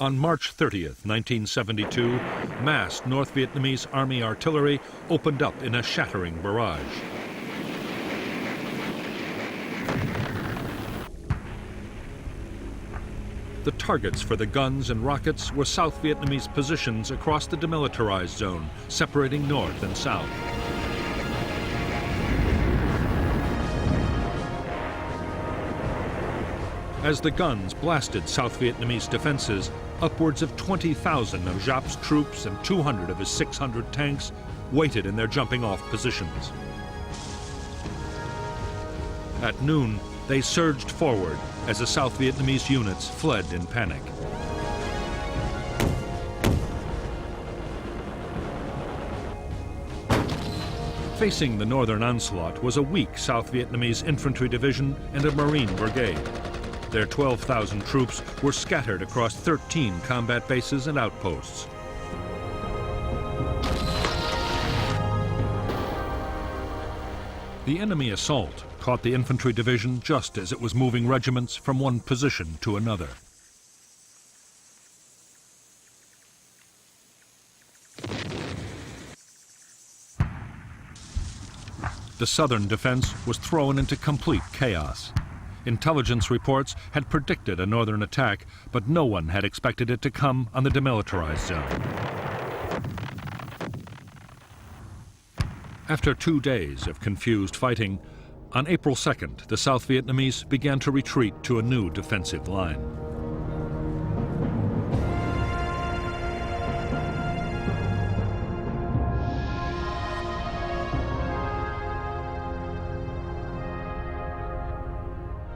On March 30th, 1972, massed North Vietnamese Army artillery opened up in a shattering barrage. The targets for the guns and rockets were South Vietnamese positions across the demilitarized zone, separating north and south. As the guns blasted South Vietnamese defenses, upwards of 20,000 of Giap's troops and 200 of his 600 tanks waited in their jumping-off positions. At noon, they surged forward as the South Vietnamese units fled in panic. Facing the northern onslaught was a weak South Vietnamese infantry division and a Marine brigade. Their 12,000 troops were scattered across 13 combat bases and outposts. The enemy assault caught the infantry division just as it was moving regiments from one position to another. The southern defense was thrown into complete chaos. Intelligence reports had predicted a northern attack, but no one had expected it to come on the demilitarized zone. After 2 days of confused fighting, on April 2nd, the South Vietnamese began to retreat to a new defensive line.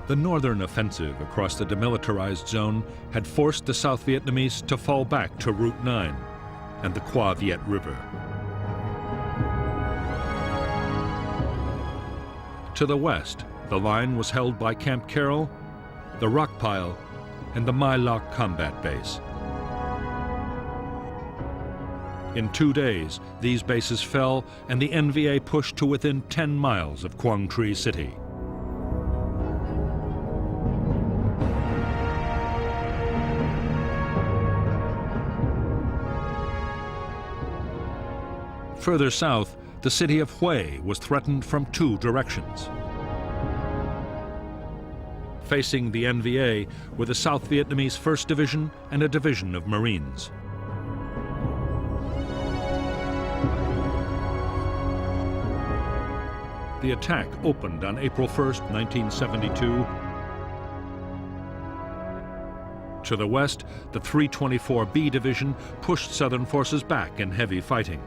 The northern offensive across the demilitarized zone had forced the South Vietnamese to fall back to Route 9 and the Qua Viet River. To the west, the line was held by Camp Carroll, the Rock Pile, and the My Loc combat base. In 2 days, these bases fell and the NVA pushed to within 10 miles of Quang Tri City. Further south, the city of Hue was threatened from 2 directions. Facing the NVA were the South Vietnamese 1st Division and a division of Marines. The attack opened on April 1st, 1972. To the west, the 324B Division pushed Southern forces back in heavy fighting.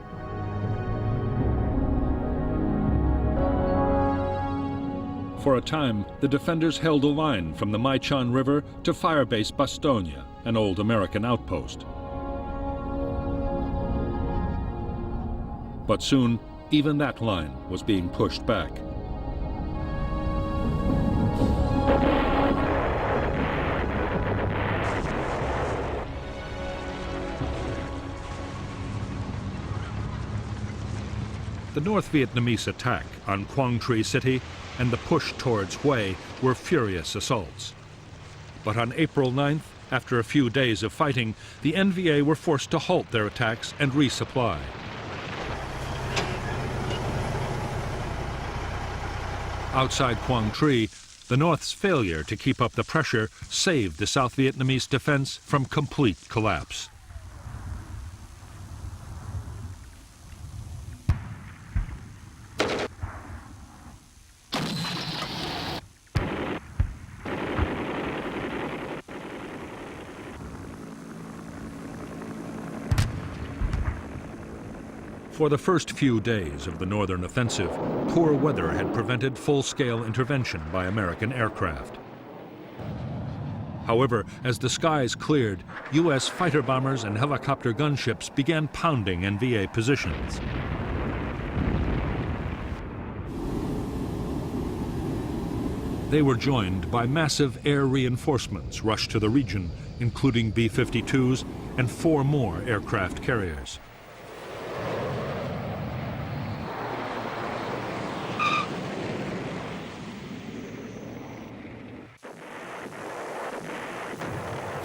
For a time, the defenders held a line from the Mai Chan River to Firebase Bastogne, an old American outpost. But soon, even that line was being pushed back. The North Vietnamese attack on Quang Tri City and the push towards Hue were furious assaults. But on April 9th, after a few days of fighting, the NVA were forced to halt their attacks and resupply. Outside Quang Tri, the North's failure to keep up the pressure saved the South Vietnamese defense from complete collapse. For the first few days of the northern offensive, poor weather had prevented full-scale intervention by American aircraft. However, as the skies cleared, U.S. fighter bombers and helicopter gunships began pounding NVA positions. They were joined by massive air reinforcements rushed to the region, including B-52s and 4 more aircraft carriers.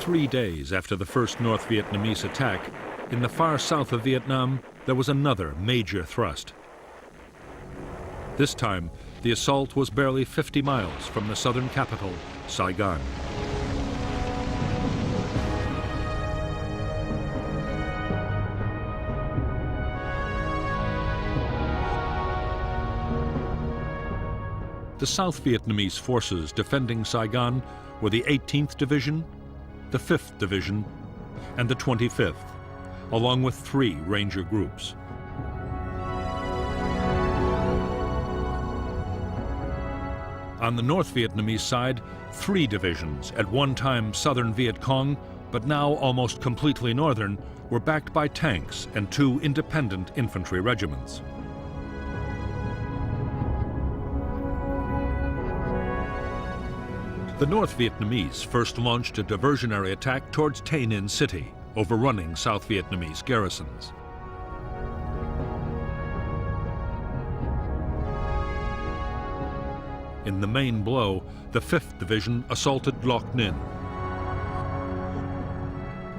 3 days after the first North Vietnamese attack, in the far south of Vietnam, there was another major thrust. This time, the assault was barely 50 miles from the southern capital, Saigon. The South Vietnamese forces defending Saigon were the 18th Division, the 5th Division, and the 25th, along with 3 Ranger groups. On the North Vietnamese side, 3 divisions, at one time Southern Viet Cong, but now almost completely Northern, were backed by tanks and 2 independent infantry regiments. The North Vietnamese first launched a diversionary attack towards Tay Ninh City, overrunning South Vietnamese garrisons. In the main blow, the 5th Division assaulted Loc Ninh.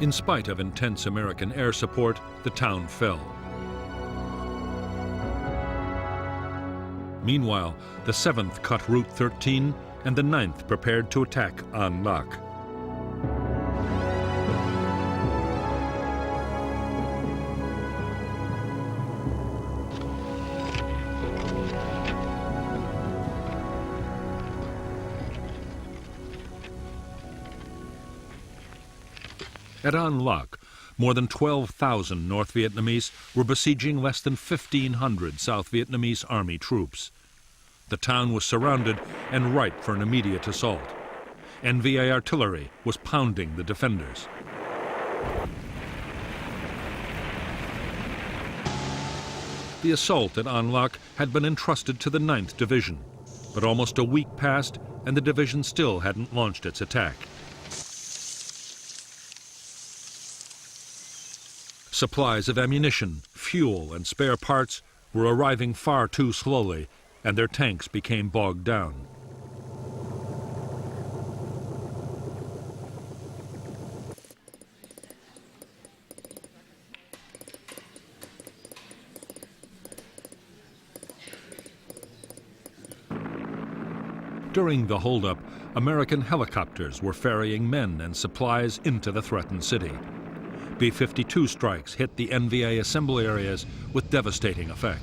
In spite of intense American air support, the town fell. Meanwhile, the 7th cut Route 13 and the 9th prepared to attack An Lac. At An Lac, more than 12,000 North Vietnamese were besieging less than 1,500 South Vietnamese army troops. The town was surrounded and ripe for an immediate assault. NVA artillery was pounding the defenders. The assault at An Lac had been entrusted to the 9th Division, but almost a week passed and the division still hadn't launched its attack. Supplies of ammunition, fuel, and spare parts were arriving far too slowly, and their tanks became bogged down. During the holdup, American helicopters were ferrying men and supplies into the threatened city. B-52 strikes hit the NVA assembly areas with devastating effect.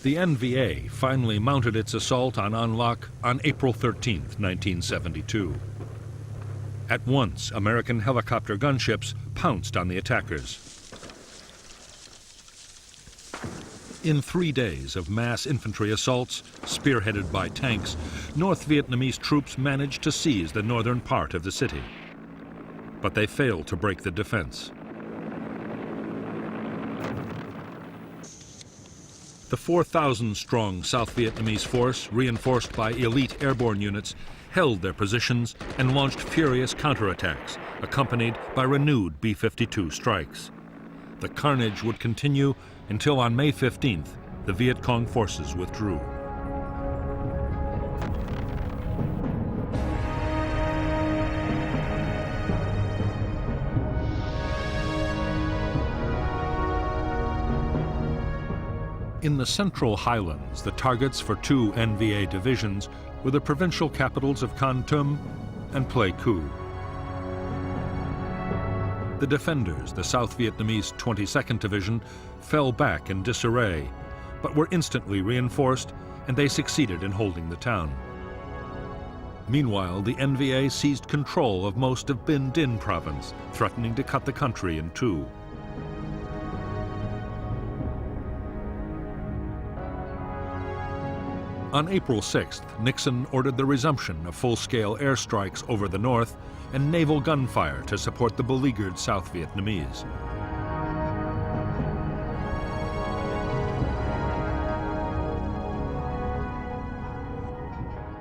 The NVA finally mounted its assault on An Lac on April 13, 1972. At once, American helicopter gunships pounced on the attackers. In 3 days of mass infantry assaults, spearheaded by tanks, North Vietnamese troops managed to seize the northern part of the city. But they failed to break the defense. The 4,000-strong South Vietnamese force, reinforced by elite airborne units, held their positions and launched furious counterattacks, accompanied by renewed B-52 strikes. The carnage would continue until on May 15th, the Viet Cong forces withdrew. In the central highlands, the targets for 2 NVA divisions were the provincial capitals of Kon Tum and Pleiku. The defenders, the South Vietnamese 22nd Division, fell back in disarray, but were instantly reinforced, and they succeeded in holding the town. Meanwhile, the NVA seized control of most of Binh Dinh province, threatening to cut the country in 2. On April 6th, Nixon ordered the resumption of full-scale airstrikes over the north and naval gunfire to support the beleaguered South Vietnamese.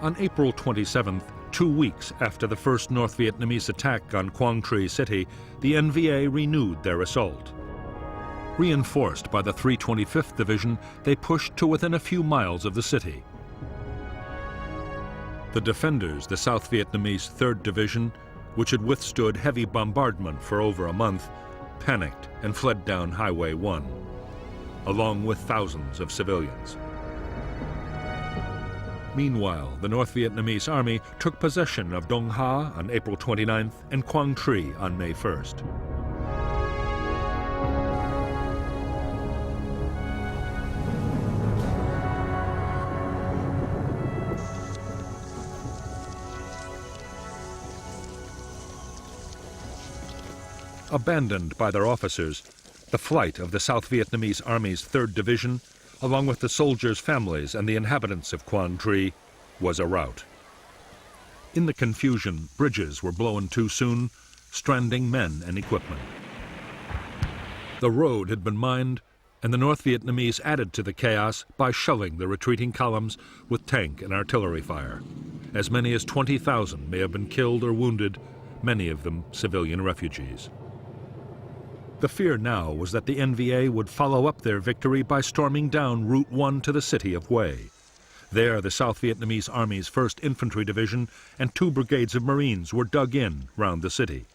On April 27th, 2 weeks after the first North Vietnamese attack on Quang Tri City, the NVA renewed their assault. Reinforced by the 325th Division, they pushed to within a few miles of the city. The defenders, the South Vietnamese 3rd Division, which had withstood heavy bombardment for over a month, panicked and fled down Highway 1, along with thousands of civilians. Meanwhile, the North Vietnamese army took possession of Dong Ha on April 29th and Quang Tri on May 1st. Abandoned by their officers, the flight of the South Vietnamese Army's 3rd Division, along with the soldiers' families and the inhabitants of Quang Tri, was a rout. In the confusion, bridges were blown too soon, stranding men and equipment. The road had been mined, and the North Vietnamese added to the chaos by shelling the retreating columns with tank and artillery fire. As many as 20,000 may have been killed or wounded, many of them civilian refugees. The fear now was that the NVA would follow up their victory by storming down Route 1 to the city of Hue. There, the South Vietnamese Army's 1st Infantry Division and 2 brigades of Marines were dug in round the city.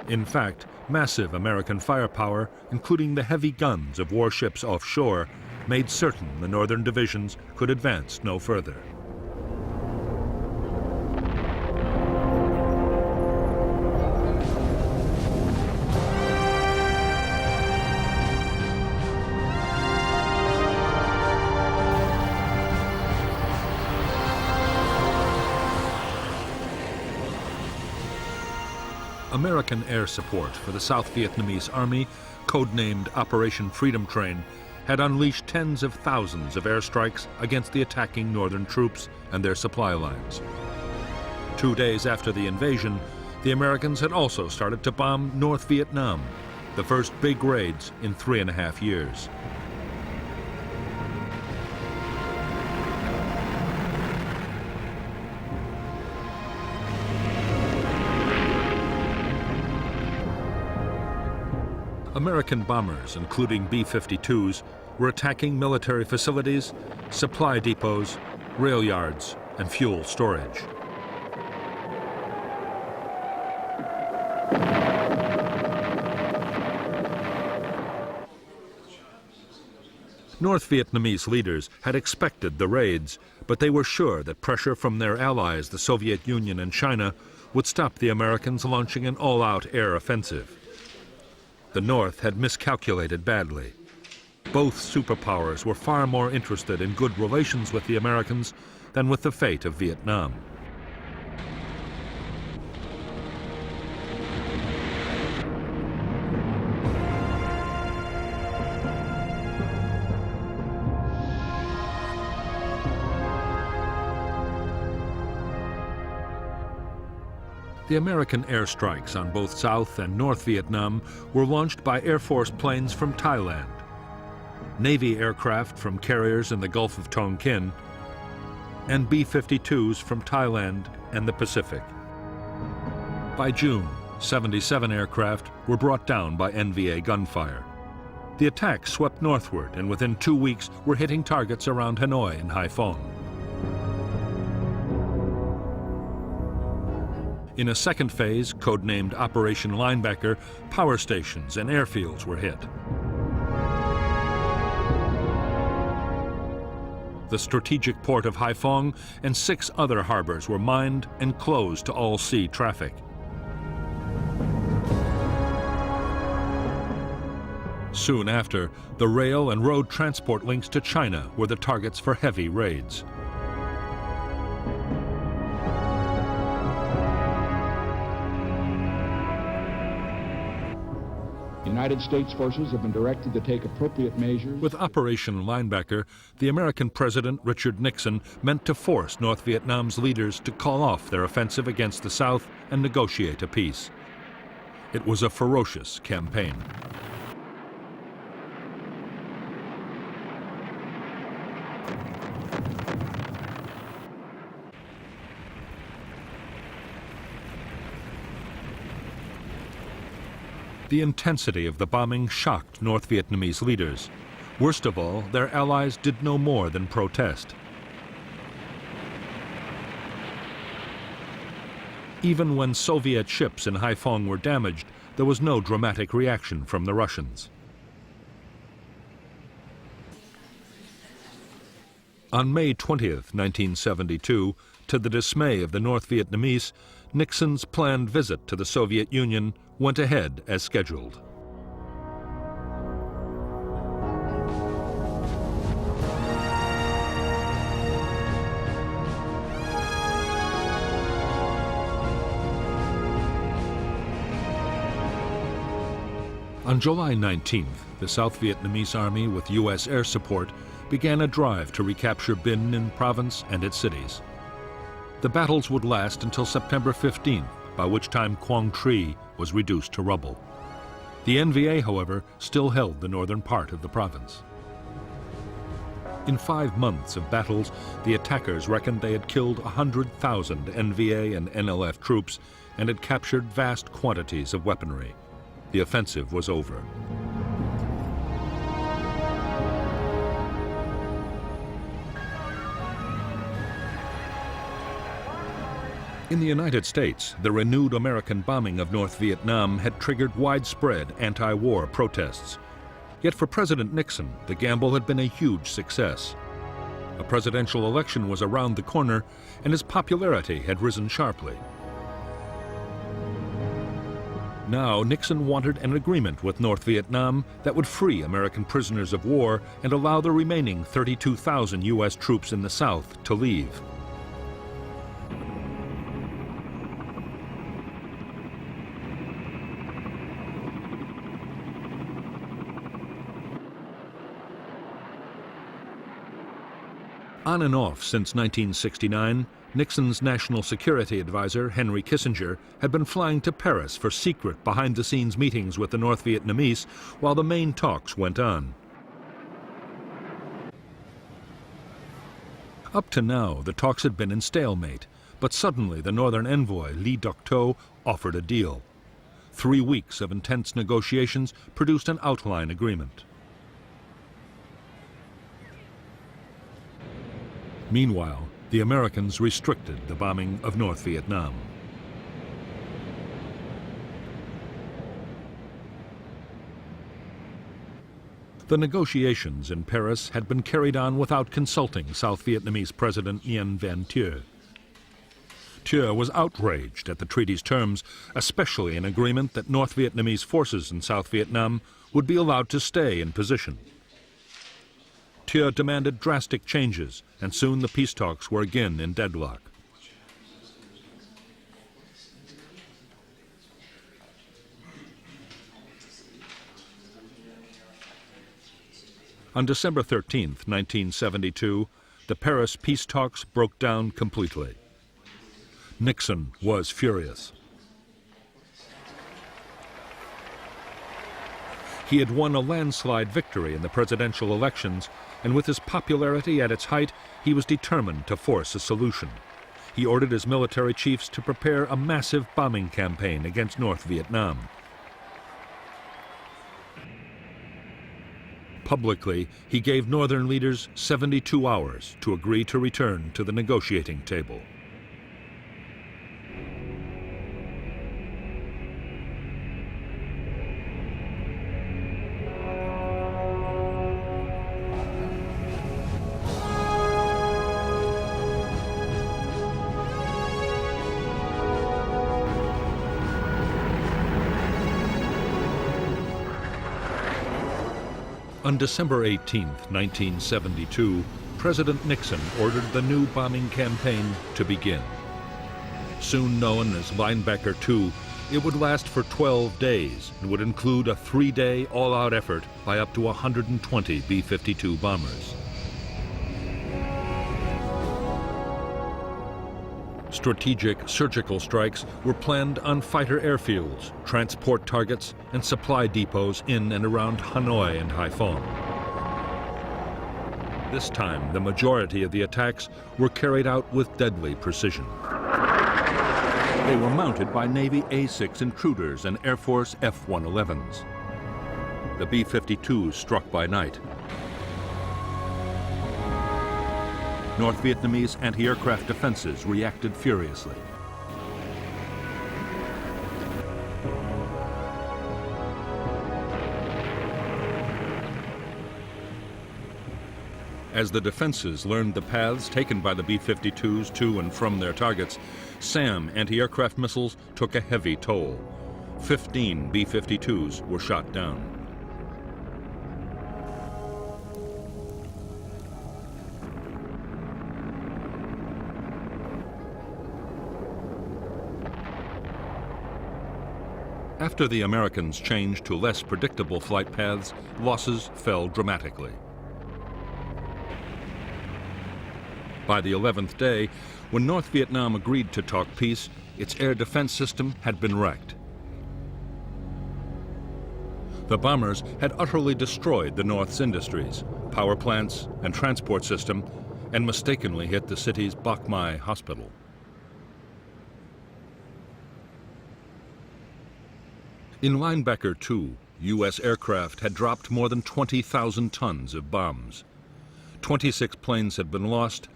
In fact, massive American firepower, including the heavy guns of warships offshore, made certain the northern divisions could advance no further. American air support for the South Vietnamese Army, codenamed Operation Freedom Train, had unleashed tens of thousands of airstrikes against the attacking northern troops and their supply lines. 2 days after the invasion, the Americans had also started to bomb North Vietnam, the first big raids in 3.5 years. American bombers, including B-52s, were attacking military facilities, supply depots, rail yards, and fuel storage. North Vietnamese leaders had expected the raids, but they were sure that pressure from their allies, the Soviet Union and China, would stop the Americans launching an all-out air offensive. The North had miscalculated badly. Both superpowers were far more interested in good relations with the Americans than with the fate of Vietnam. The American airstrikes on both South and North Vietnam were launched by Air Force planes from Thailand, Navy aircraft from carriers in the Gulf of Tonkin, and B-52s from Thailand and the Pacific. By June, 77 aircraft were brought down by NVA gunfire. The attacks swept northward and within 2 weeks were hitting targets around Hanoi and Haiphong. In a second phase, codenamed Operation Linebacker, power stations and airfields were hit. The strategic port of Haiphong and 6 other harbors were mined and closed to all sea traffic. Soon after, the rail and road transport links to China were the targets for heavy raids. United States forces have been directed to take appropriate measures. With Operation Linebacker, the American President Richard Nixon meant to force North Vietnam's leaders to call off their offensive against the South and negotiate a peace. It was a ferocious campaign. The intensity of the bombing shocked North Vietnamese leaders. Worst of all, their allies did no more than protest. Even when Soviet ships in Haiphong were damaged, there was no dramatic reaction from the Russians. On May 20th, 1972, to the dismay of the North Vietnamese, Nixon's planned visit to the Soviet Union went ahead as scheduled. On July 19th, the South Vietnamese Army, with U.S. air support, began a drive to recapture Binh Ninh province and its cities. The battles would last until September 15th, by which time Quang Tri was reduced to rubble. The NVA, however, still held the northern part of the province. In 5 months of battles, the attackers reckoned they had killed 100,000 NVA and NLF troops and had captured vast quantities of weaponry. The offensive was over. In the United States, the renewed American bombing of North Vietnam had triggered widespread anti-war protests. Yet for President Nixon, the gamble had been a huge success. A presidential election was around the corner, and his popularity had risen sharply. Now, Nixon wanted an agreement with North Vietnam that would free American prisoners of war and allow the remaining 32,000 U.S. troops in the South to leave. On and off since 1969, Nixon's national security advisor, Henry Kissinger, had been flying to Paris for secret behind-the-scenes meetings with the North Vietnamese while the main talks went on. Up to now, the talks had been in stalemate, but suddenly the northern envoy, Lee Duc-Tho, offered a deal. 3 weeks of intense negotiations produced an outline agreement. Meanwhile, the Americans restricted the bombing of North Vietnam. The negotiations in Paris had been carried on without consulting South Vietnamese President Nguyen Van Thieu. Thieu was outraged at the treaty's terms, especially an agreement that North Vietnamese forces in South Vietnam would be allowed to stay in position. Thieu demanded drastic changes, and soon the peace talks were again in deadlock. On December 13, 1972, the Paris peace talks broke down completely. Nixon was furious. He had won a landslide victory in the presidential elections, and with his popularity at its height, he was determined to force a solution. He ordered his military chiefs to prepare a massive bombing campaign against North Vietnam. Publicly, he gave northern leaders 72 hours to agree to return to the negotiating table. On December 18, 1972, President Nixon ordered the new bombing campaign to begin. Soon known as Linebacker II, it would last for 12 days and would include a 3-day all-out effort by up to 120 B-52 bombers. Strategic surgical strikes were planned on fighter airfields, transport targets, and supply depots in and around Hanoi and Haiphong. This time, the majority of the attacks were carried out with deadly precision. They were mounted by Navy A-6 intruders and Air Force F-111s. The B-52s struck by night. North Vietnamese anti-aircraft defenses reacted furiously. As the defenses learned the paths taken by the B-52s to and from their targets, SAM anti-aircraft missiles took a heavy toll. 15 B-52s were shot down. After the Americans changed to less predictable flight paths, losses fell dramatically. By the 11th day, when North Vietnam agreed to talk peace, its air defense system had been wrecked. The bombers had utterly destroyed the North's industries, power plants, and transport system, and mistakenly hit the city's Bach Mai hospital. In Linebacker 2, U.S. aircraft had dropped more than 20,000 tons of bombs. 26 planes had been lost,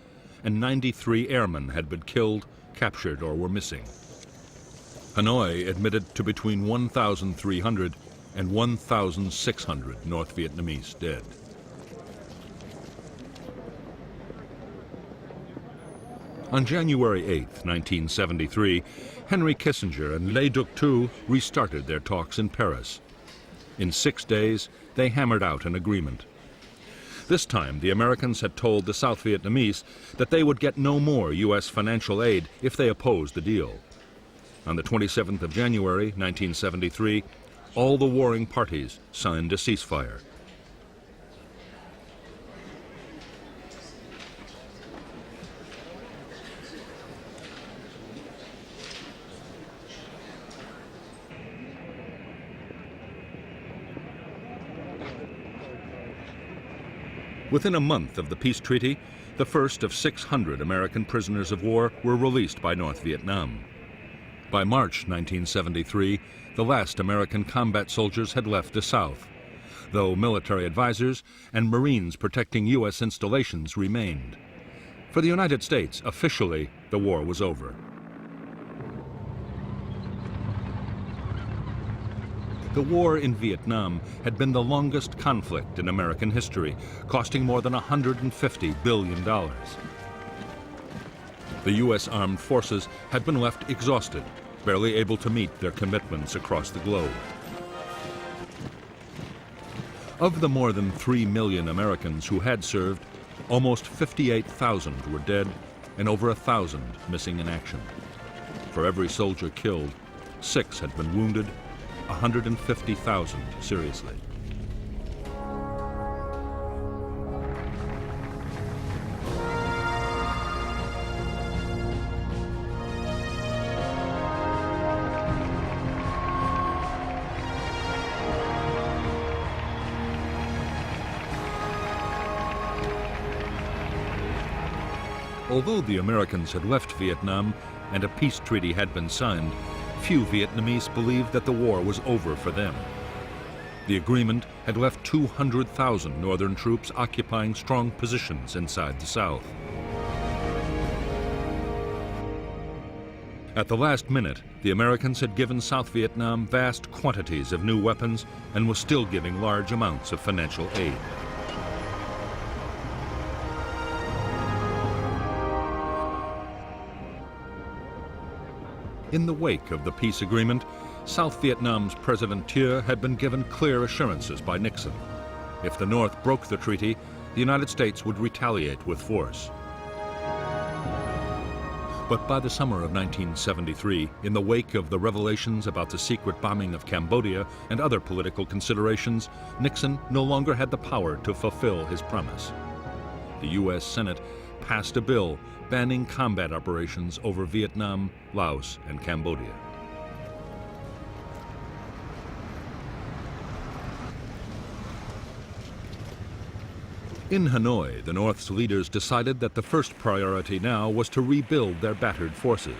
and 93 airmen had been killed, captured, or were missing. Hanoi admitted to between 1,300 and 1,600 North Vietnamese dead. On January 8, 1973, Henry Kissinger and Le Duc Thu restarted their talks in Paris. In 6 days, they hammered out an agreement. This time, the Americans had told the South Vietnamese that they would get no more U.S. financial aid if they opposed the deal. On the 27th of January, 1973, all the warring parties signed a ceasefire. Within a month of the peace treaty, the first of 600 American prisoners of war were released by North Vietnam. By March 1973, the last American combat soldiers had left the South, though military advisors and Marines protecting U.S. installations remained. For the United States, officially, the war was over. The war in Vietnam had been the longest conflict in American history, costing more than $150 billion. The U.S. armed forces had been left exhausted, barely able to meet their commitments across the globe. Of the more than 3 million Americans who had served, almost 58,000 were dead and over 1,000 missing in action. For every soldier killed, 6 had been wounded, 150,000 seriously. Although the Americans had left Vietnam and a peace treaty had been signed, few Vietnamese believed that the war was over for them. The agreement had left 200,000 northern troops occupying strong positions inside the South. At the last minute, the Americans had given South Vietnam vast quantities of new weapons and was still giving large amounts of financial aid. In the wake of the peace agreement, South Vietnam's President Thieu had been given clear assurances by Nixon. If the North broke the treaty, the United States would retaliate with force. But by the summer of 1973, in the wake of the revelations about the secret bombing of Cambodia and other political considerations, Nixon no longer had the power to fulfill his promise. The U.S. Senate passed a bill banning combat operations over Vietnam, Laos, and Cambodia. In Hanoi, the North's leaders decided that the first priority now was to rebuild their battered forces.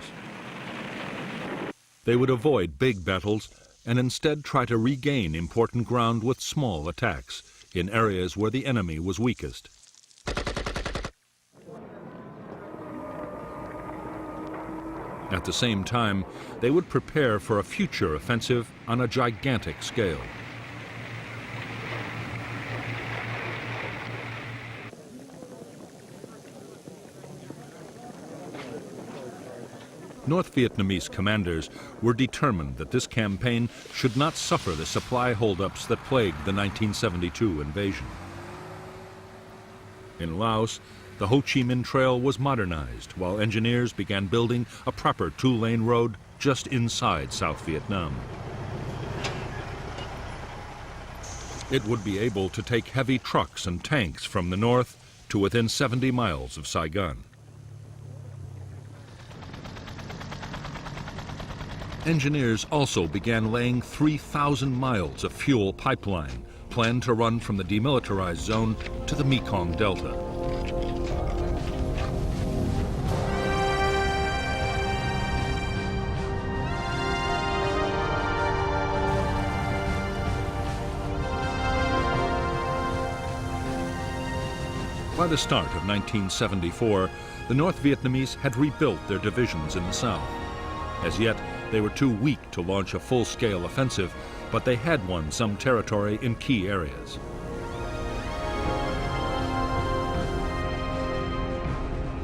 They would avoid big battles and instead try to regain important ground with small attacks in areas where the enemy was weakest. At the same time, they would prepare for a future offensive on a gigantic scale. North Vietnamese commanders were determined that this campaign should not suffer the supply holdups that plagued the 1972 invasion. In Laos, the Ho Chi Minh Trail was modernized while engineers began building a proper two-lane road just inside South Vietnam. It would be able to take heavy trucks and tanks from the north to within 70 miles of Saigon. Engineers also began laying 3,000 miles of fuel pipeline planned to run from the demilitarized zone to the Mekong Delta. By the start of 1974, the North Vietnamese had rebuilt their divisions in the south. As yet, they were too weak to launch a full-scale offensive, but they had won some territory in key areas.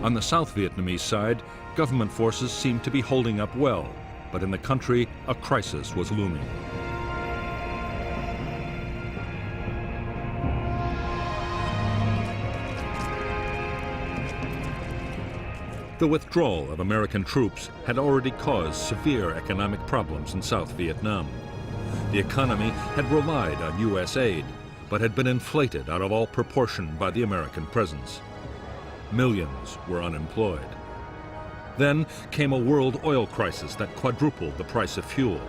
On the South Vietnamese side, government forces seemed to be holding up well, but in the country, a crisis was looming. The withdrawal of American troops had already caused severe economic problems in South Vietnam. The economy had relied on U.S. aid, but had been inflated out of all proportion by the American presence. Millions were unemployed. Then came a world oil crisis that quadrupled the price of fuel.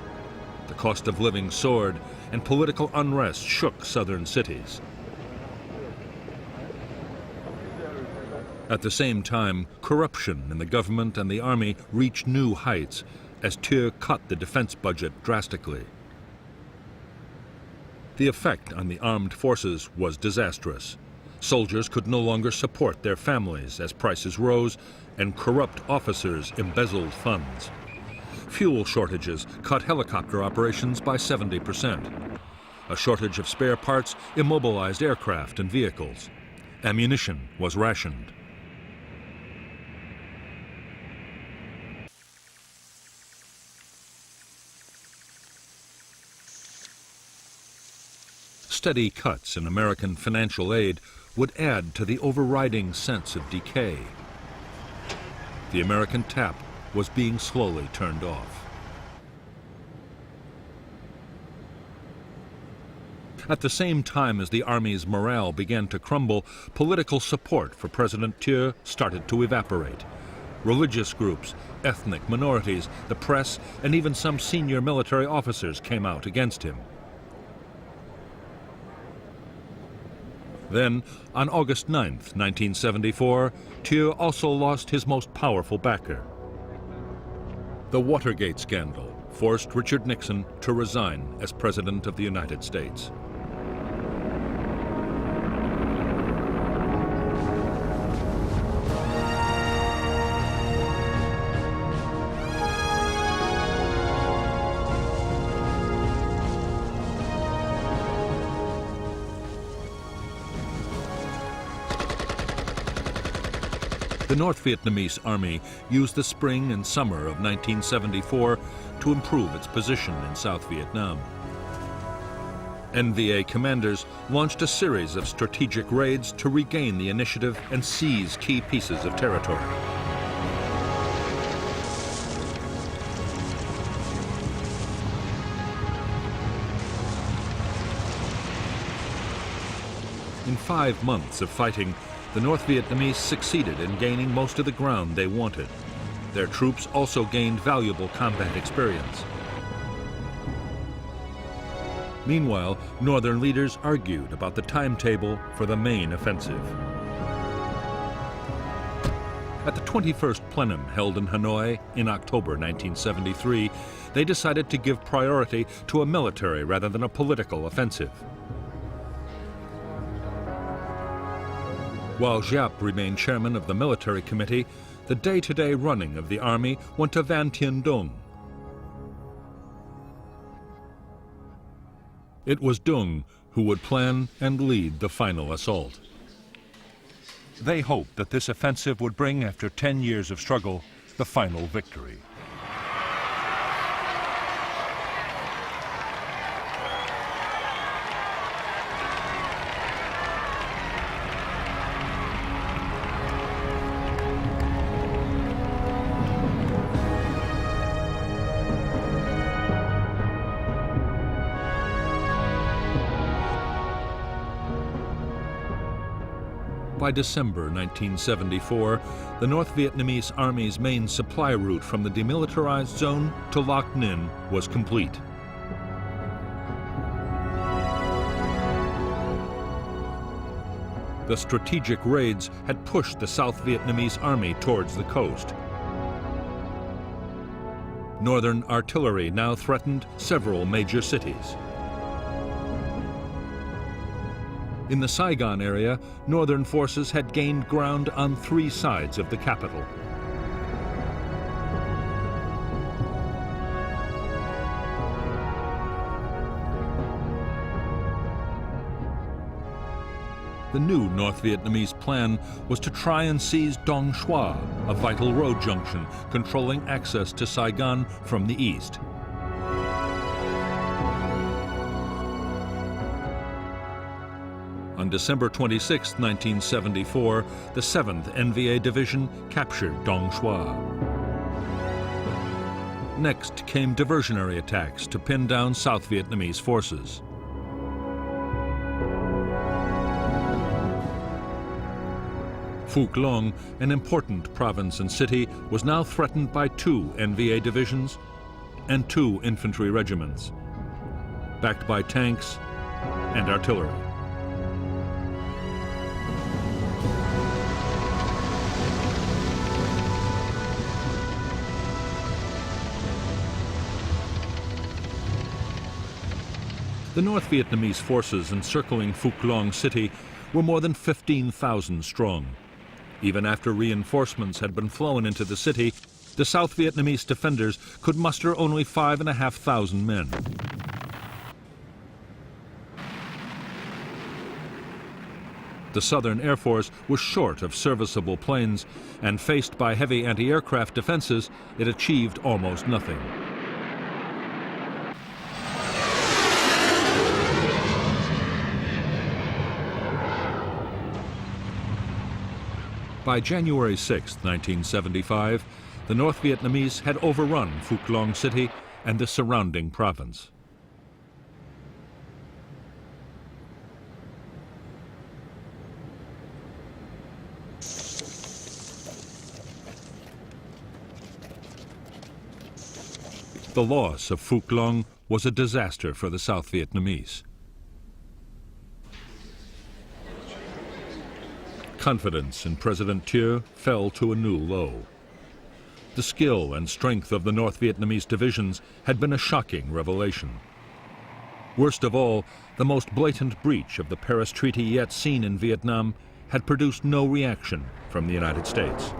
The cost of living soared, and political unrest shook southern cities. At the same time, corruption in the government and the army reached new heights as Thieu cut the defense budget drastically. The effect on the armed forces was disastrous. Soldiers could no longer support their families as prices rose, and corrupt officers embezzled funds. Fuel shortages cut helicopter operations by 70%. A shortage of spare parts immobilized aircraft and vehicles. Ammunition was rationed. Steady cuts in American financial aid would add to the overriding sense of decay. The American tap was being slowly turned off. At the same time as the Army's morale began to crumble, political support for President Thieu started to evaporate. Religious groups, ethnic minorities, the press, and even some senior military officers came out against him. Then, on August 9, 1974, Thieu also lost his most powerful backer. The Watergate scandal forced Richard Nixon to resign as President of the United States. The North Vietnamese army used the spring and summer of 1974 to improve its position in South Vietnam. NVA commanders launched a series of strategic raids to regain the initiative and seize key pieces of territory. In 5 months of fighting, the North Vietnamese succeeded in gaining most of the ground they wanted. Their troops also gained valuable combat experience. Meanwhile, northern leaders argued about the timetable for the main offensive. At the 21st plenum held in Hanoi in October 1973, they decided to give priority to a military rather than a political offensive. While Giap remained chairman of the military committee, the day-to-day running of the army went to Van Tien Dung. It was Dung who would plan and lead the final assault. They hoped that this offensive would bring, after 10 years of struggle, the final victory. By December 1974, the North Vietnamese Army's main supply route from the demilitarized zone to Loc Ninh was complete. The strategic raids had pushed the South Vietnamese Army towards the coast. Northern artillery now threatened several major cities. In the Saigon area, northern forces had gained ground on 3 sides of the capital. The new North Vietnamese plan was to try and seize Dong Xoa, a vital road junction controlling access to Saigon from the east. On December 26, 1974, the 7th NVA Division captured Dong Xoa. Next came diversionary attacks to pin down South Vietnamese forces. Phuc Long, an important province and city, was now threatened by 2 NVA divisions and 2 infantry regiments, backed by tanks and artillery. The North Vietnamese forces encircling Phuc Long city were more than 15,000 strong. Even after reinforcements had been flown into the city, the South Vietnamese defenders could muster only 5,500 men. The Southern Air Force was short of serviceable planes, and faced by heavy anti-aircraft defenses, it achieved almost nothing. By January 6, 1975, the North Vietnamese had overrun Phuc Long City and the surrounding province. The loss of Phuc Long was a disaster for the South Vietnamese. Confidence in President Thieu fell to a new low. The skill and strength of the North Vietnamese divisions had been a shocking revelation. Worst of all, the most blatant breach of the Paris Treaty yet seen in Vietnam had produced no reaction from the United States.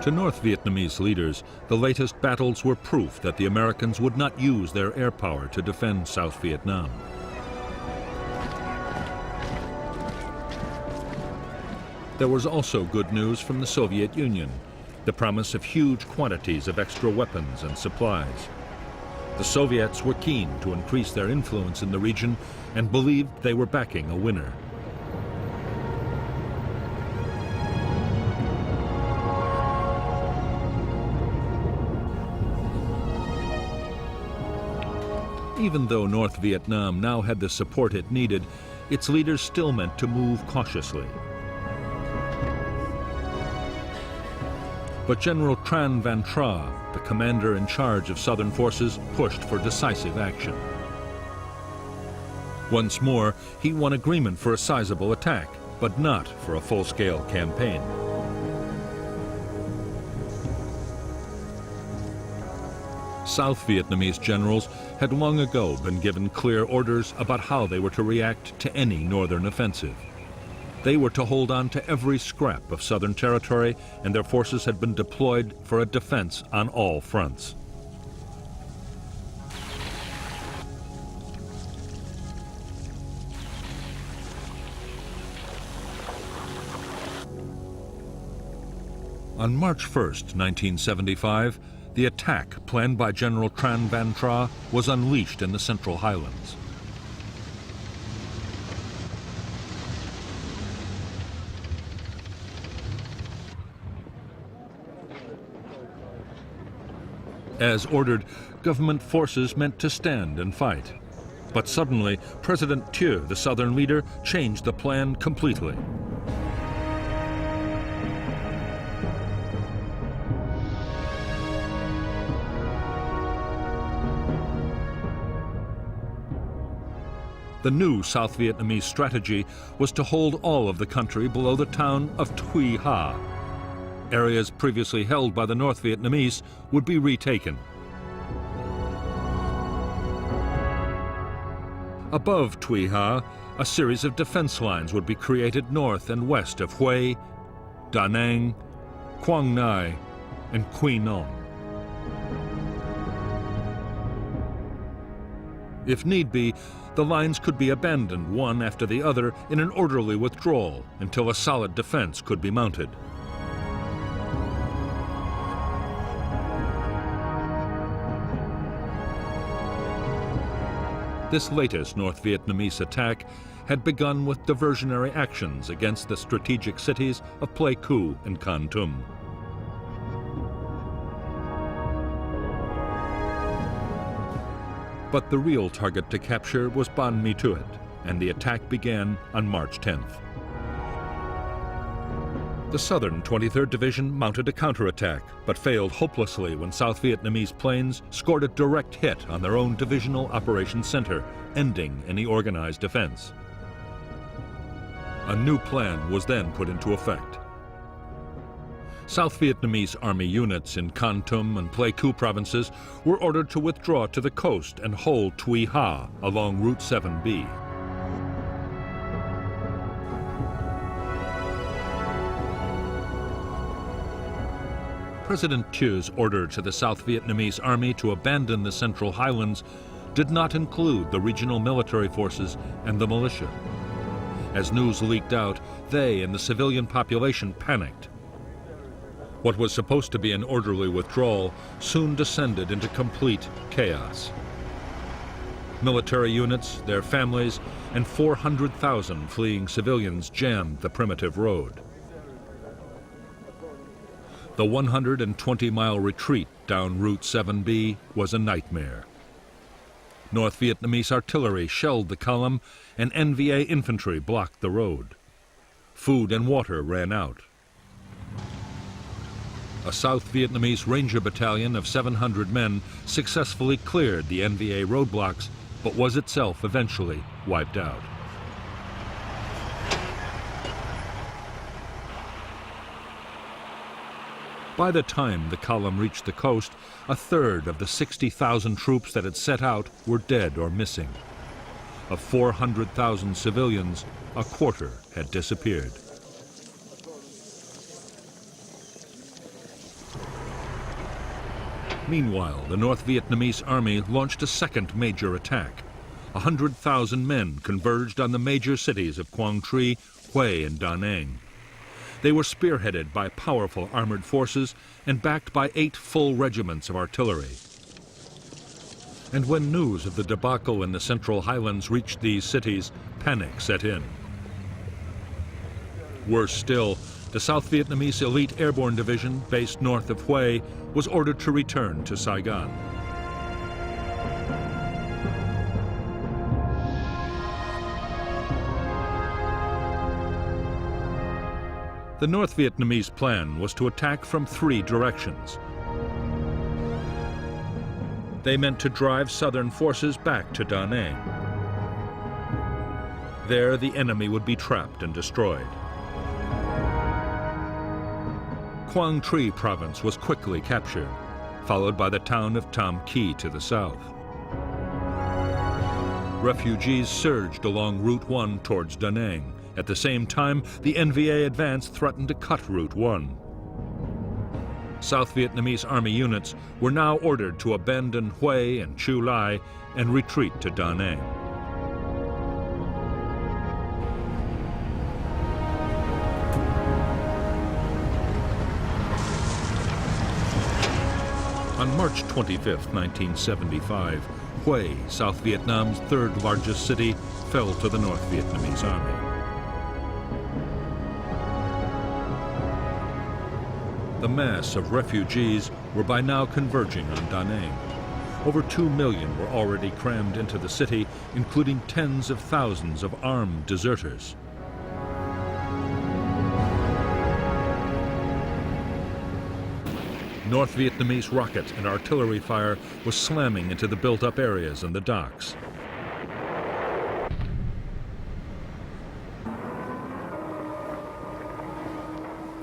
To North Vietnamese leaders, the latest battles were proof that the Americans would not use their air power to defend South Vietnam. There was also good news from the Soviet Union, the promise of huge quantities of extra weapons and supplies. The Soviets were keen to increase their influence in the region and believed they were backing a winner. Even though North Vietnam now had the support it needed, its leaders still meant to move cautiously. But General Tran Van Tra, the commander in charge of Southern forces, pushed for decisive action. Once more, he won agreement for a sizable attack, but not for a full-scale campaign. South Vietnamese generals had long ago been given clear orders about how they were to react to any northern offensive. They were to hold on to every scrap of southern territory, and their forces had been deployed for a defense on all fronts. On March 1st, 1975, the attack planned by General Tran Van Tra was unleashed in the Central Highlands. As ordered, government forces meant to stand and fight. But suddenly, President Thieu, the southern leader, changed the plan completely. The new South Vietnamese strategy was to hold all of the country below the town of Thuy Ha. Areas previously held by the North Vietnamese would be retaken. Above Thuy Ha, a series of defense lines would be created north and west of Hue, Da Nang, Quang Ngai, and Quy Nhon. If need be, the lines could be abandoned one after the other in an orderly withdrawal until a solid defense could be mounted. This latest North Vietnamese attack had begun with diversionary actions against the strategic cities of Pleiku and Kon Tum. But the real target to capture was Ban Mi Thuet, and the attack began on March 10th. The Southern 23rd Division mounted a counterattack, but failed hopelessly when South Vietnamese planes scored a direct hit on their own divisional operations center, ending any organized defense. A new plan was then put into effect. South Vietnamese army units in Kon Tum and Pleiku provinces were ordered to withdraw to the coast and hold Thuy Ha along Route 7B. President Thieu's order to the South Vietnamese army to abandon the Central Highlands did not include the regional military forces and the militia. As news leaked out, they and the civilian population panicked. What was supposed to be an orderly withdrawal soon descended into complete chaos. Military units, their families, and 400,000 fleeing civilians jammed the primitive road. The 120-mile retreat down Route 7B was a nightmare. North Vietnamese artillery shelled the column, and NVA infantry blocked the road. Food and water ran out. A South Vietnamese Ranger battalion of 700 men successfully cleared the NVA roadblocks, but was itself eventually wiped out. By the time the column reached the coast, a third of the 60,000 troops that had set out were dead or missing. Of 400,000 civilians, a quarter had disappeared. Meanwhile, the North Vietnamese army launched a second major attack. 100,000 men converged on the major cities of Quang Tri, Hue, and Da Nang. They were spearheaded by powerful armored forces and backed by 8 full regiments of artillery. And when news of the debacle in the Central Highlands reached these cities, panic set in. Worse still, the South Vietnamese Elite Airborne Division, based north of Hue, was ordered to return to Saigon. The North Vietnamese plan was to attack from 3 directions. They meant to drive southern forces back to Da Nang. There, the enemy would be trapped and destroyed. Quang Tri province was quickly captured, followed by the town of Tam Kỳ to the south. Refugees surged along Route 1 towards Da Nang. At the same time, the NVA advance threatened to cut Route 1. South Vietnamese army units were now ordered to abandon Hue and Chu Lai and retreat to Da Nang. On March 25, 1975, Hue, South Vietnam's 3rd largest city, fell to the North Vietnamese army. The mass of refugees were by now converging on Da Nang. Over 2 million were already crammed into the city, including tens of thousands of armed deserters. North Vietnamese rocket and artillery fire was slamming into the built-up areas and the docks.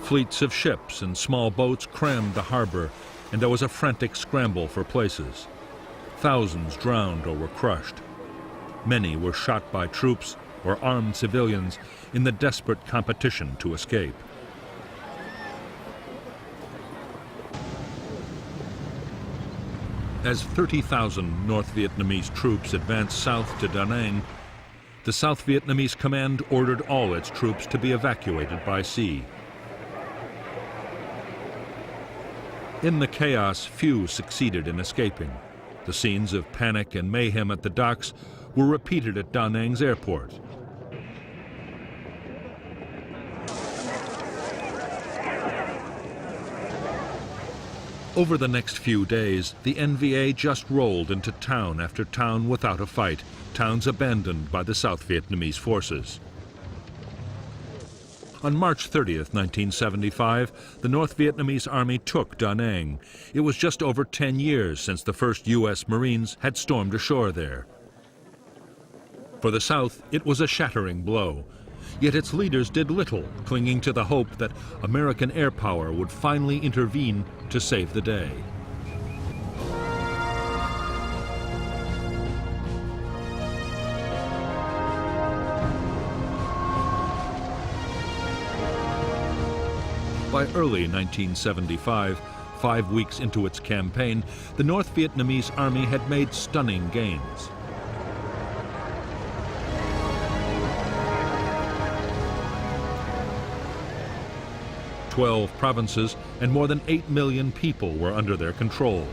Fleets of ships and small boats crammed the harbor, and there was a frantic scramble for places. Thousands drowned or were crushed. Many were shot by troops or armed civilians in the desperate competition to escape. As 30,000 North Vietnamese troops advanced south to Da Nang, the South Vietnamese command ordered all its troops to be evacuated by sea. In the chaos, few succeeded in escaping. The scenes of panic and mayhem at the docks were repeated at Da Nang's airport. Over the next few days, the NVA just rolled into town after town without a fight, towns abandoned by the South Vietnamese forces. On March 30th, 1975, the North Vietnamese army took Da Nang. It was just over 10 years since the first U.S. Marines had stormed ashore there. For the South, it was a shattering blow. Yet its leaders did little, clinging to the hope that American air power would finally intervene to save the day. By early 1975, 5 weeks into its campaign, the North Vietnamese army had made stunning gains. Twelve provinces and more than 8 million people were under their control.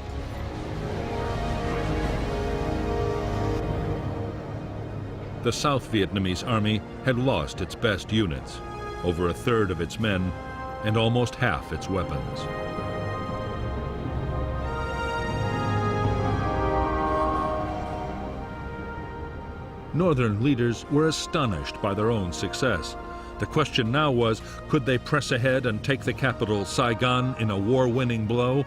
The South Vietnamese army had lost its best units, over a third of its men, and almost half its weapons. Northern leaders were astonished by their own success. The question now was, could they press ahead and take the capital, Saigon, in a war-winning blow?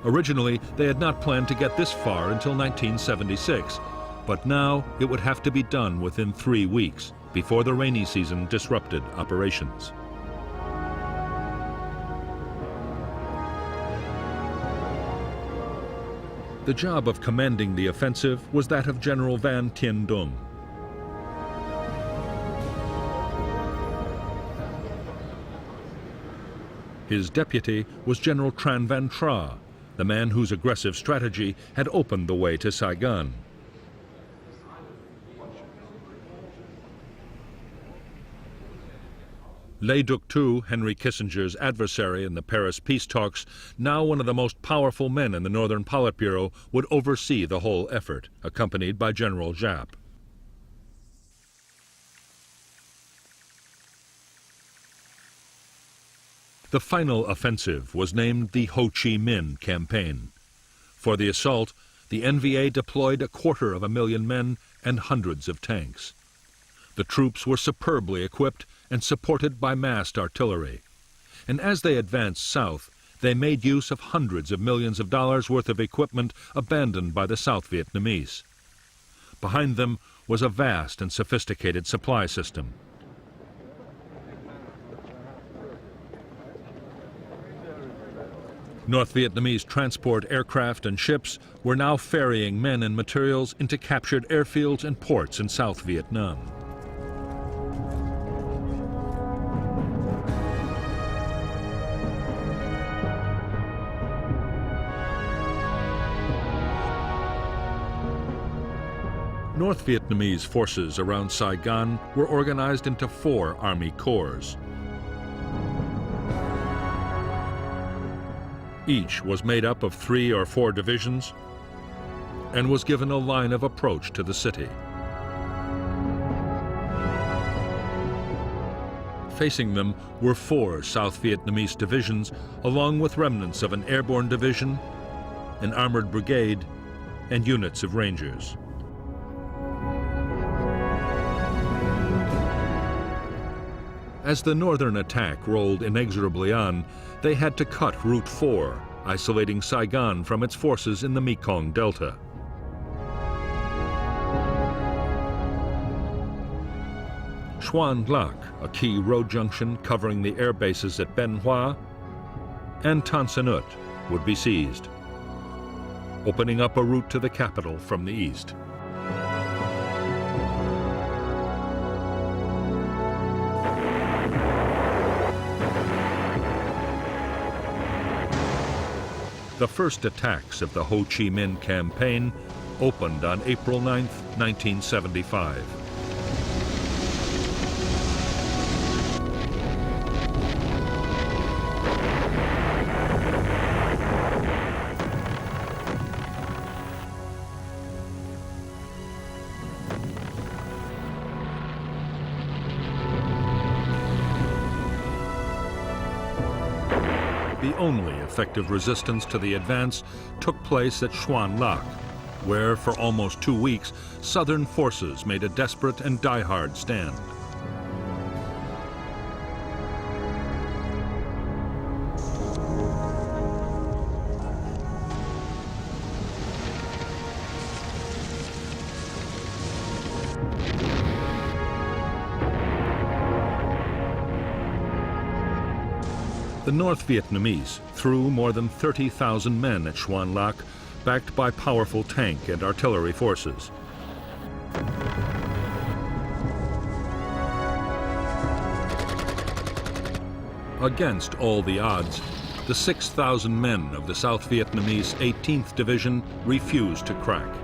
Originally, they had not planned to get this far until 1976, but now it would have to be done within 3 weeks, before the rainy season disrupted operations. The job of commanding the offensive was that of General Van Tien Dung. His deputy was General Tran Van Tra, the man whose aggressive strategy had opened the way to Saigon. Le Duc Tu, Henry Kissinger's adversary in the Paris peace talks, now one of the most powerful men in the Northern Politburo, would oversee the whole effort, accompanied by General Giap. The final offensive was named the Ho Chi Minh Campaign. For the assault, the NVA deployed 250,000 men and hundreds of tanks. The troops were superbly equipped and supported by massed artillery. and as they advanced south, they made use of hundreds of millions of dollars worth of equipment abandoned by the South Vietnamese. Behind them was a vast and sophisticated supply system. North Vietnamese transport aircraft and ships were now ferrying men and materials into captured airfields and ports in South Vietnam. North Vietnamese forces around Saigon were organized into 4 army corps. Each was made up of 3 or 4 divisions and was given a line of approach to the city. Facing them were 4 South Vietnamese divisions, along with remnants of an airborne division, an armored brigade, and units of rangers. As the northern attack rolled inexorably on, they had to cut Route 4, isolating Saigon from its forces in the Mekong Delta. Xuan Lac, a key road junction covering the air bases at Ben Hoa, and Tan Son Nhut would be seized, opening up a route to the capital from the east. The first attacks of the Ho Chi Minh campaign opened on April 9, 1975. The only effective resistance to the advance took place at Xuan Lac, where for almost 2 weeks, Southern forces made a desperate and die-hard stand. The North Vietnamese threw more than 30,000 men at Xuan Lac, backed by powerful tank and artillery forces. Against all the odds, the 6,000 men of the South Vietnamese 18th Division refused to crack.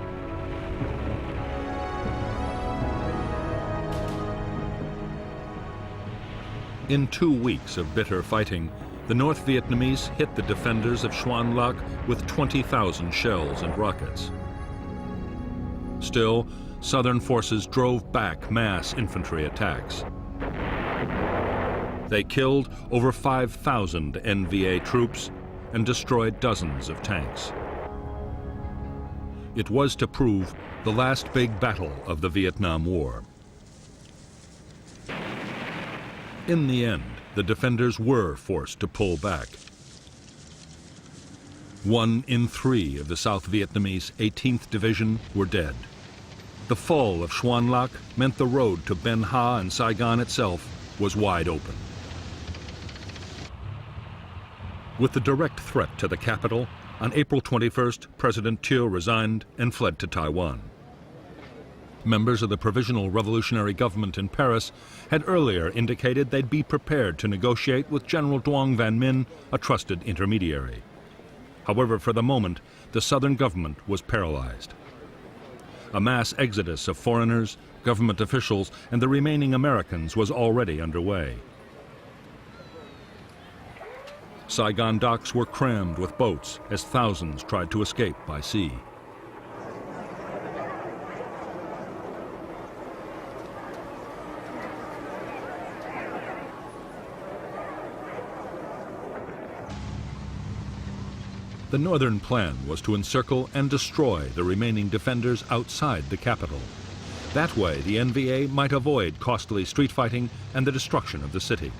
In 2 weeks of bitter fighting, the North Vietnamese hit the defenders of Xuan Lac with 20,000 shells and rockets. Still, Southern forces drove back mass infantry attacks. They killed over 5,000 NVA troops and destroyed dozens of tanks. It was to prove the last big battle of the Vietnam War. In the end, the defenders were forced to pull back. 1 in 3 of the South Vietnamese 18th Division were dead. The fall of Xuan Lac meant the road to Ben Ha and Saigon itself was wide open. With the direct threat to the capital, on April 21st, President Thieu resigned and fled to Taiwan. Members of the Provisional Revolutionary Government in Paris had earlier indicated they'd be prepared to negotiate with General Duong Van Minh, a trusted intermediary. However, for the moment, the Southern government was paralyzed. A mass exodus of foreigners, government officials, and the remaining Americans was already underway. Saigon docks were crammed with boats as thousands tried to escape by sea. The northern plan was to encircle and destroy the remaining defenders outside the capital. That way, the NVA might avoid costly street fighting and the destruction of the city.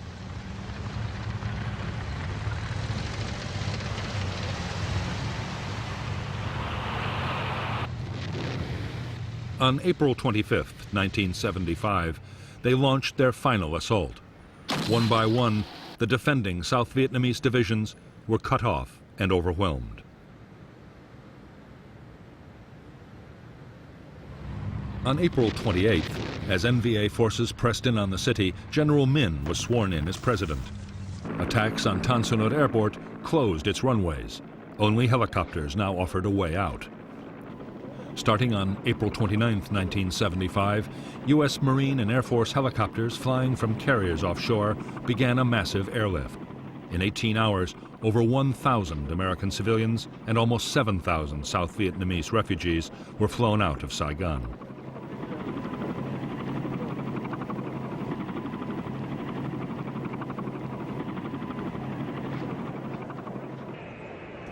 On April 25, 1975, they launched their final assault. One by one, the defending South Vietnamese divisions were cut off and overwhelmed. On April 28th, as NVA forces pressed in on the city, General Min was sworn in as president. Attacks on Tan Son Nhut Airport closed its runways. Only helicopters now offered a way out. Starting on April 29, 1975, U.S. Marine and Air Force helicopters flying from carriers offshore began a massive airlift. In 18 hours, over 1,000 American civilians and almost 7,000 South Vietnamese refugees were flown out of Saigon.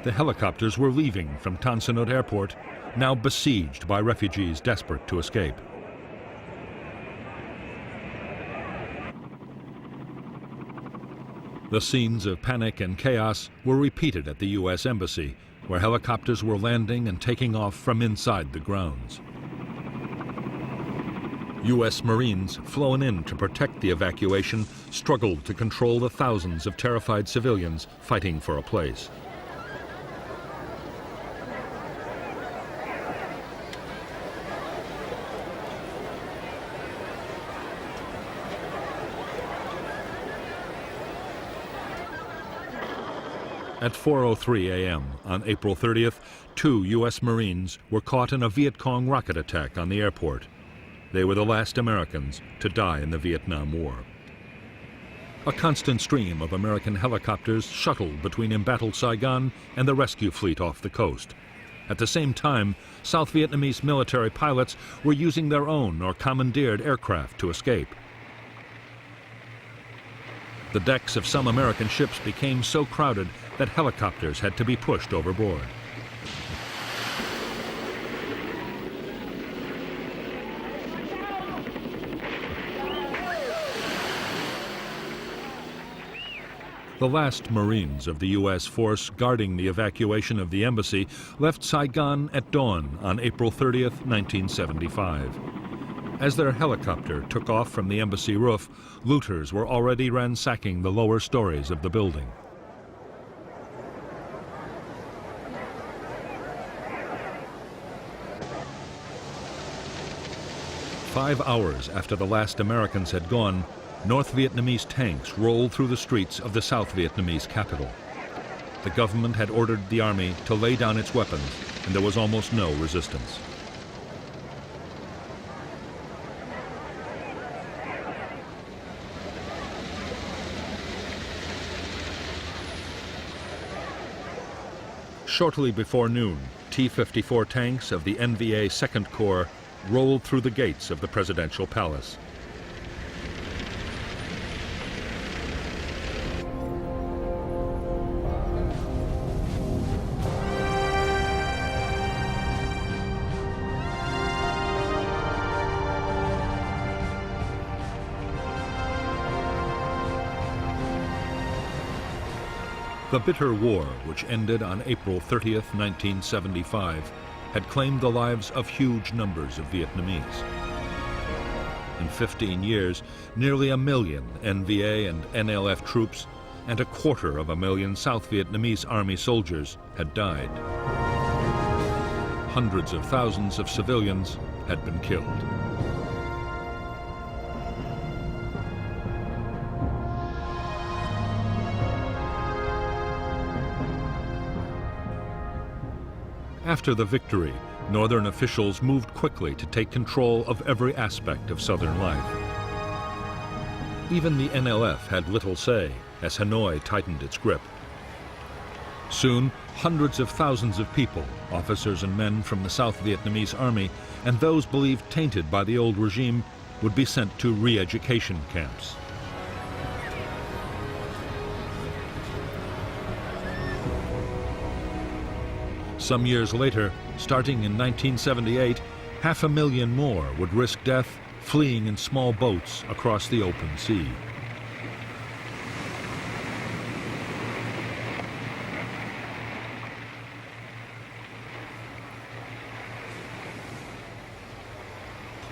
The helicopters were leaving from Tan Son Nhut Airport, now besieged by refugees desperate to escape. The scenes of panic and chaos were repeated at the U.S. Embassy, where helicopters were landing and taking off from inside the grounds. U.S. Marines flown in to protect the evacuation struggled to control the thousands of terrified civilians fighting for a place. At 4:03 a.m. on April 30th, 2 U.S. Marines were caught in a Viet Cong rocket attack on the airport. They were the last Americans to die in the Vietnam War. A constant stream of American helicopters shuttled between embattled Saigon and the rescue fleet off the coast. At the same time, South Vietnamese military pilots were using their own or commandeered aircraft to escape. The decks of some American ships became so crowded that helicopters had to be pushed overboard. The last Marines of the U.S. force guarding the evacuation of the embassy left Saigon at dawn on April 30th, 1975. As their helicopter took off from the embassy roof, looters were already ransacking the lower stories of the building. Five hours after the last Americans had gone, North Vietnamese tanks rolled through the streets of the South Vietnamese capital. The government had ordered the army to lay down its weapons, and there was almost no resistance. Shortly before noon, T-54 tanks of the NVA 2nd Corps rolled through the gates of the presidential palace. The bitter war, which ended on April 30th, 1975, had claimed the lives of huge numbers of Vietnamese. In 15 years, nearly 1 million NVA and NLF troops and 250,000 South Vietnamese Army soldiers had died. Hundreds of thousands of civilians had been killed. After the victory, Northern officials moved quickly to take control of every aspect of Southern life. Even the NLF had little say as Hanoi tightened its grip. Soon, hundreds of thousands of people, officers and men from the South Vietnamese Army, and those believed tainted by the old regime, would be sent to re-education camps. Some years later, starting in 1978, 500,000 more would risk death fleeing in small boats across the open sea.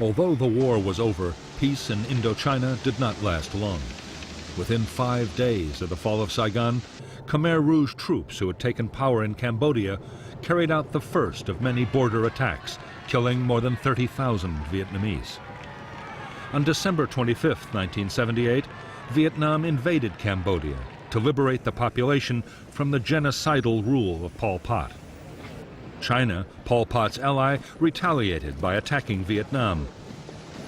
Although the war was over, peace in Indochina did not last long. Within 5 days of the fall of Saigon, Khmer Rouge troops who had taken power in Cambodia carried out the first of many border attacks, killing more than 30,000 Vietnamese. On December 25, 1978, Vietnam invaded Cambodia to liberate the population from the genocidal rule of Pol Pot. China, Pol Pot's ally, retaliated by attacking Vietnam.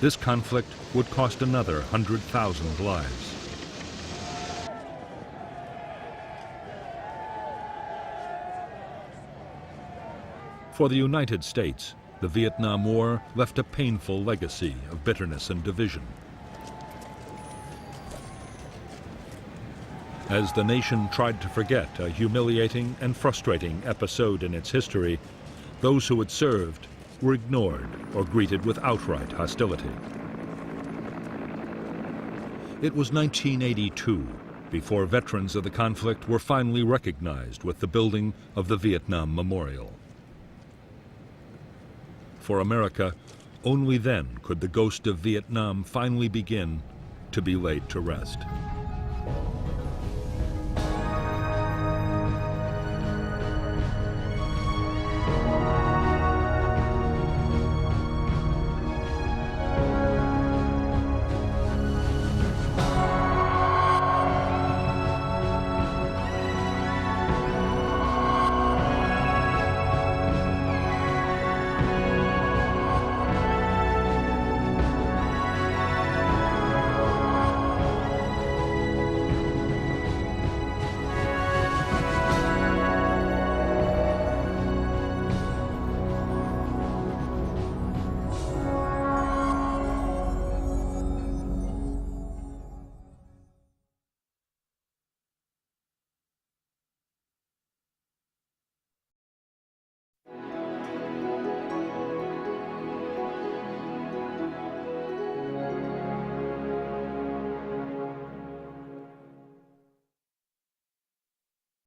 This conflict would cost another 100,000 lives. For the United States, the Vietnam War left a painful legacy of bitterness and division. As the nation tried to forget a humiliating and frustrating episode in its history, those who had served were ignored or greeted with outright hostility. It was 1982 before veterans of the conflict were finally recognized with the building of the Vietnam Memorial. For America, only then could the ghost of Vietnam finally begin to be laid to rest.